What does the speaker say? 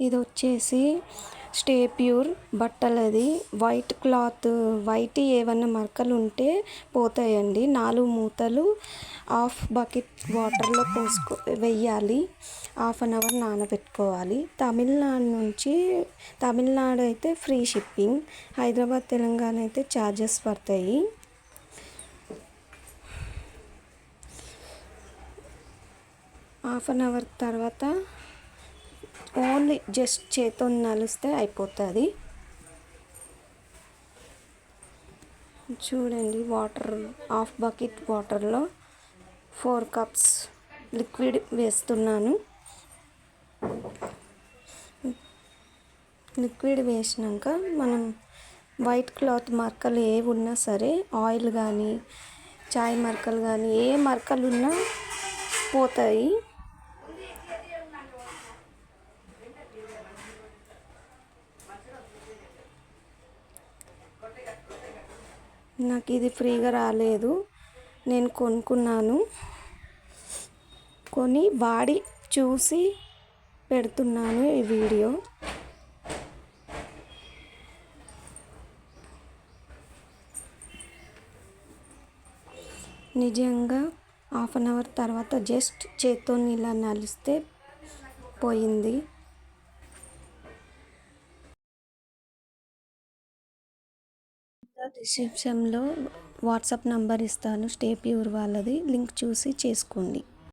ఇది వచ్చేసి stay pure బట్టలది వైట్ క్లాత్, వైట్ ఏమన్నా మరకలు ఉంటే పోతాయండి. 4 మూతలు హాఫ్ బకెట్ వాటర్లో వెయ్యాలి. హాఫ్ అన్ అవర్ నానబెట్టుకోవాలి. తమిళనాడు అయితే ఫ్రీ షిప్పింగ్, హైదరాబాద్ తెలంగాణ అయితే ఛార్జెస్ పడతాయి. హాఫ్ అన్ అవర్ తర్వాత ఓన్లీ జస్ట్ చేతితో నలిస్తే అయిపోతుంది. చూడండి, వాటర్ హాఫ్ బకెట్ వాటర్లో 4 కప్స్ లిక్విడ్ వేస్తున్నాను. లిక్విడ్ వేసినాక మనం వైట్ క్లాత్ మరకలు ఏవి ఉన్నా సరే, ఆయిల్ కానీ చాయ్ మరకలు కానీ ఏ మరకలు ఉన్నా పోతాయి. నాకు ఇది ఫ్రీగా రాలేదు, నేను కొనుక్కున్నాను. కొని వాడి చూసి పెడుతున్నాను ఈ వీడియో. నిజంగా హాఫ్ అన్ అవర్ తర్వాత జస్ట్ చేత్తో ఇలా నలిస్తే పోయింది. డిస్క్రిప్షన్లో వాట్సాప్ నంబర్ ఇస్తాను, స్టే ప్యూర్ వాళ్ళది. లింక్ చూసి చేసుకోండి.